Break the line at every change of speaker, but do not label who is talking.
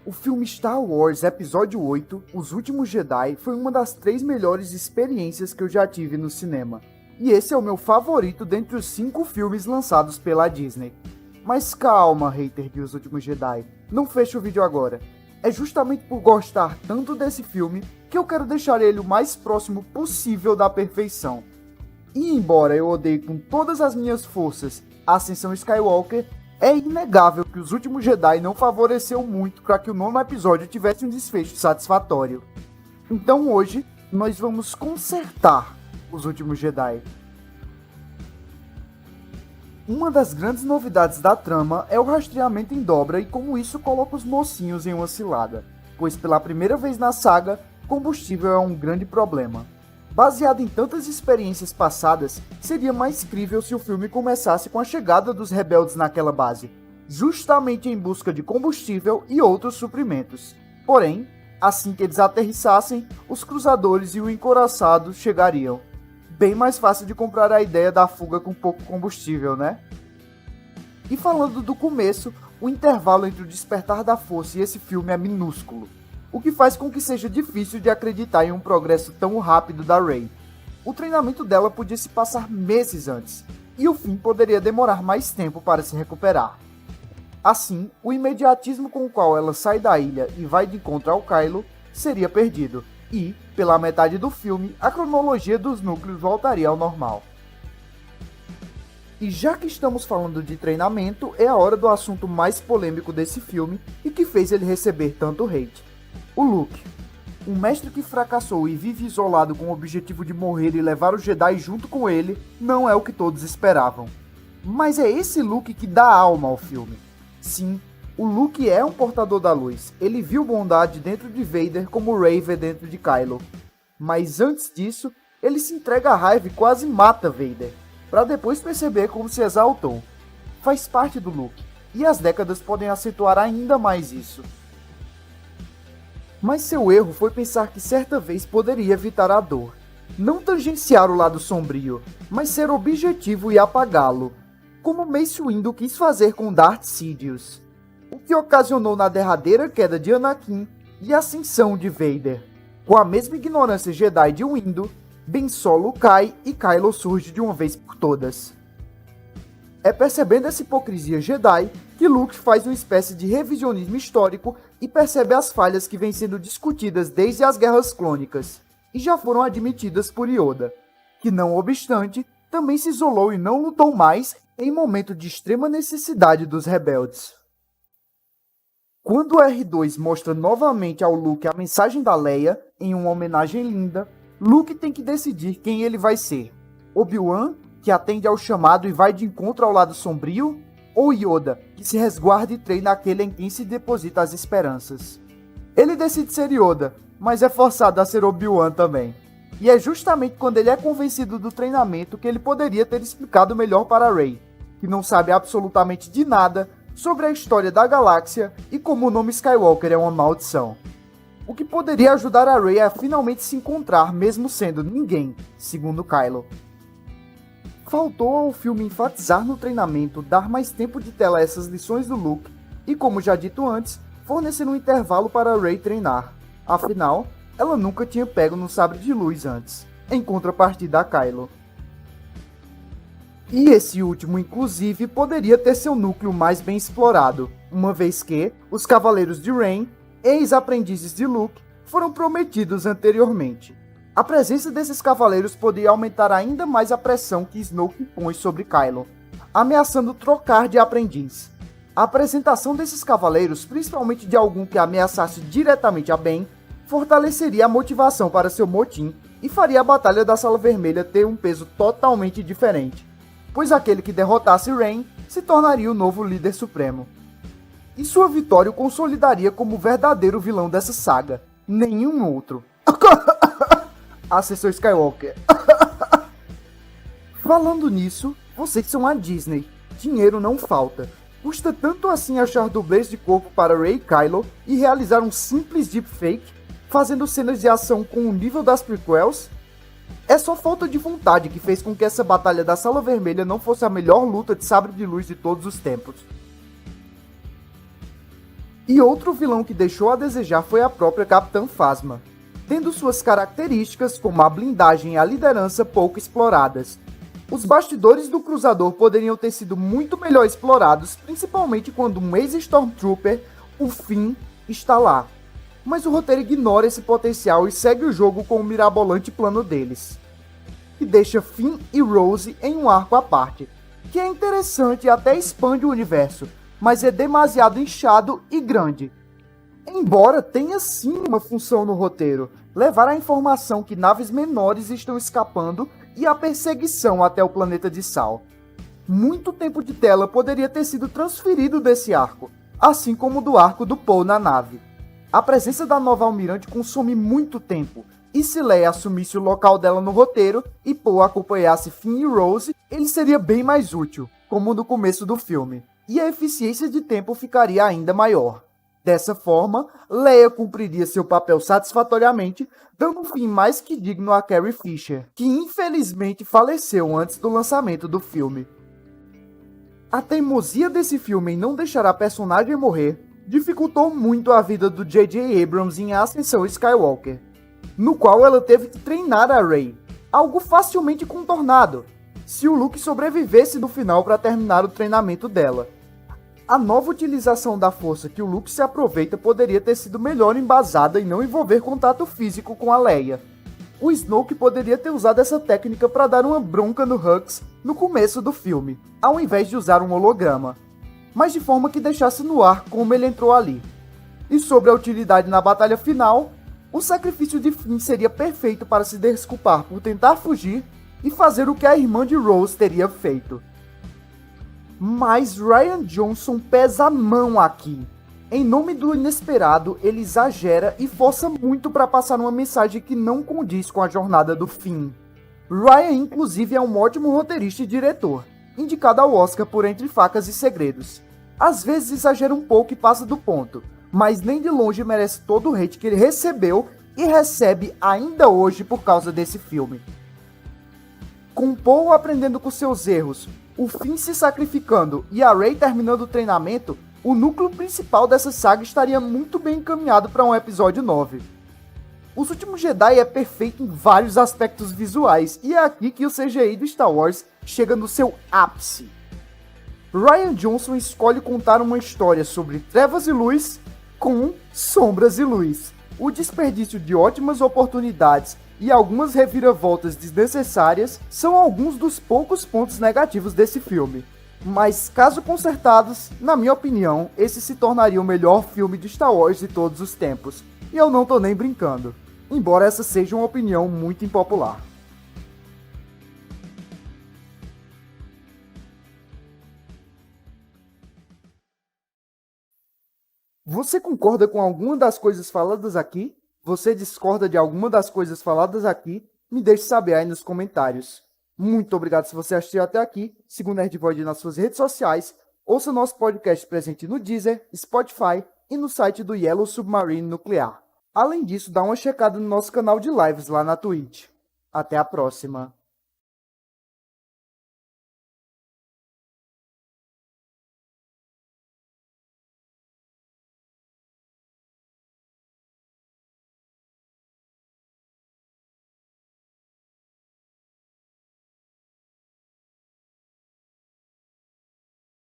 O filme Star Wars Episódio 8, Os Últimos Jedi, foi uma das 3 melhores experiências que eu já tive no cinema. E esse é o meu favorito dentre os 5 filmes lançados pela Disney. Mas calma, hater de Os Últimos Jedi, não feche o vídeo agora. É justamente por gostar tanto desse filme que eu quero deixar ele o mais próximo possível da perfeição. E embora eu odeie com todas as minhas forças a Ascensão Skywalker, é inegável que Os Últimos Jedi não favoreceu muito para que o 9º episódio tivesse um desfecho satisfatório. Então hoje, nós vamos consertar Os Últimos Jedi. Uma das grandes novidades da trama é o rastreamento em dobra e como isso coloca os mocinhos em uma cilada, pois pela primeira vez na saga, combustível é um grande problema. Baseado em tantas experiências passadas, seria mais crível se o filme começasse com a chegada dos rebeldes naquela base, justamente em busca de combustível e outros suprimentos. Porém, assim que eles aterrissassem, os cruzadores e o encouraçado chegariam. Bem mais fácil de comprar a ideia da fuga com pouco combustível, né? E falando do começo, o intervalo entre o Despertar da Força e esse filme é minúsculo, o que faz com que seja difícil de acreditar em um progresso tão rápido da Rey. O treinamento dela podia se passar meses antes, e o fim poderia demorar mais tempo para se recuperar. Assim, o imediatismo com o qual ela sai da ilha e vai de encontro ao Kylo seria perdido, e, pela metade do filme, a cronologia dos núcleos voltaria ao normal. E já que estamos falando de treinamento, é a hora do assunto mais polêmico desse filme e que fez ele receber tanto hate. O Luke, um mestre que fracassou e vive isolado com o objetivo de morrer e levar os Jedi junto com ele, não é o que todos esperavam. Mas é esse Luke que dá alma ao filme. Sim, o Luke é um portador da luz, ele viu bondade dentro de Vader como Rey vê dentro de Kylo. Mas antes disso, ele se entrega à raiva e quase mata Vader, para depois perceber como se exaltou. Faz parte do Luke, e as décadas podem acentuar ainda mais isso. Mas seu erro foi pensar que certa vez poderia evitar a dor. Não tangenciar o lado sombrio, mas ser objetivo e apagá-lo, como Mace Windu quis fazer com Darth Sidious, o que ocasionou na derradeira queda de Anakin e a ascensão de Vader. Com a mesma ignorância Jedi de Windu, Ben Solo cai e Kylo surge de uma vez por todas. É percebendo essa hipocrisia Jedi que Luke faz uma espécie de revisionismo histórico e percebe as falhas que vêm sendo discutidas desde as Guerras Clônicas, e já foram admitidas por Yoda, que não obstante, também se isolou e não lutou mais em momento de extrema necessidade dos rebeldes. Quando o R2 mostra novamente ao Luke a mensagem da Leia, em uma homenagem linda, Luke tem que decidir quem ele vai ser. Obi-Wan, que atende ao chamado e vai de encontro ao lado sombrio, ou Yoda, que se resguarda e treina aquele em quem se deposita as esperanças. Ele decide ser Yoda, mas é forçado a ser Obi-Wan também. E é justamente quando ele é convencido do treinamento que ele poderia ter explicado melhor para Rey, que não sabe absolutamente de nada sobre a história da galáxia e como o nome Skywalker é uma maldição. O que poderia ajudar a Rey a finalmente se encontrar mesmo sendo ninguém, segundo Kylo. Faltou ao filme enfatizar no treinamento, dar mais tempo de tela a essas lições do Luke e, como já dito antes, fornecer um intervalo para Rey treinar. Afinal, ela nunca tinha pego no sabre de luz antes, em contrapartida a Kylo. E esse último, inclusive, poderia ter seu núcleo mais bem explorado, uma vez que os Cavaleiros de Rain, ex-aprendizes de Luke, foram prometidos anteriormente. A presença desses cavaleiros poderia aumentar ainda mais a pressão que Snoke põe sobre Kylo, ameaçando trocar de aprendiz. A apresentação desses cavaleiros, principalmente de algum que ameaçasse diretamente a Ben, fortaleceria a motivação para seu motim e faria a Batalha da Sala Vermelha ter um peso totalmente diferente, pois aquele que derrotasse Rain se tornaria o novo líder supremo. E sua vitória o consolidaria como o verdadeiro vilão dessa saga, nenhum outro. Ascensão Skywalker. Falando nisso, vocês são a Disney. Dinheiro não falta. Custa tanto assim achar dublês de corpo para Rey e Kylo e realizar um simples deepfake, fazendo cenas de ação com o nível das prequels? É só falta de vontade que fez com que essa Batalha da Sala Vermelha não fosse a melhor luta de sabre de luz de todos os tempos. E outro vilão que deixou a desejar foi a própria Capitã Phasma, tendo suas características como a blindagem e a liderança pouco exploradas. Os bastidores do Cruzador poderiam ter sido muito melhor explorados, principalmente quando um ex-Stormtrooper, o Finn, está lá. Mas o roteiro ignora esse potencial e segue o jogo com o mirabolante plano deles, que deixa Finn e Rose em um arco à parte, que é interessante e até expande o universo, mas é demasiado inchado e grande. Embora tenha sim uma função no roteiro, levar a informação que naves menores estão escapando e a perseguição até o planeta de Sal. Muito tempo de tela poderia ter sido transferido desse arco, assim como do arco do Poe na nave. A presença da nova almirante consome muito tempo, e se Leia assumisse o local dela no roteiro e Poe acompanhasse Finn e Rose, ele seria bem mais útil, como no começo do filme, e a eficiência de tempo ficaria ainda maior. Dessa forma, Leia cumpriria seu papel satisfatoriamente, dando um fim mais que digno a Carrie Fisher, que infelizmente faleceu antes do lançamento do filme. A teimosia desse filme em não deixar a personagem morrer dificultou muito a vida do J.J. Abrams em Ascensão Skywalker, no qual ela teve que treinar a Rey, algo facilmente contornado, se o Luke sobrevivesse no final para terminar o treinamento dela. A nova utilização da força que o Luke se aproveita poderia ter sido melhor embasada e não envolver contato físico com a Leia. O Snoke poderia ter usado essa técnica para dar uma bronca no Hux no começo do filme, ao invés de usar um holograma, mas de forma que deixasse no ar como ele entrou ali. E sobre a utilidade na batalha final, o sacrifício de Finn seria perfeito para se desculpar por tentar fugir e fazer o que a irmã de Rose teria feito. Mas Rian Johnson pesa a mão aqui. Em nome do inesperado, ele exagera e força muito para passar uma mensagem que não condiz com a jornada do Finn. Rian, inclusive, é um ótimo roteirista e diretor, indicado ao Oscar por Entre Facas e Segredos. Às vezes exagera um pouco e passa do ponto, mas nem de longe merece todo o hate que ele recebeu e recebe ainda hoje por causa desse filme. Com Poe aprendendo com seus erros, o Finn se sacrificando e a Rey terminando o treinamento, o núcleo principal dessa saga estaria muito bem encaminhado para um episódio 9. Os Últimos Jedi é perfeito em vários aspectos visuais, e é aqui que o CGI do Star Wars chega no seu ápice. Rian Johnson escolhe contar uma história sobre trevas e luz com sombras e luz. O desperdício de ótimas oportunidades e algumas reviravoltas desnecessárias são alguns dos poucos pontos negativos desse filme. Mas, caso consertados, na minha opinião, esse se tornaria o melhor filme de Star Wars de todos os tempos. E eu não tô nem brincando, embora essa seja uma opinião muito impopular. Você concorda com alguma das coisas faladas aqui? Você discorda de alguma das coisas faladas aqui? Me deixe saber aí nos comentários. Muito obrigado se você assistiu até aqui. Siga o Nerd Void nas suas redes sociais. Ouça nosso podcast presente no Deezer, Spotify e no site do Yellow Submarine Nuclear. Além disso, dá uma checada no nosso canal de lives lá na Twitch. Até a próxima!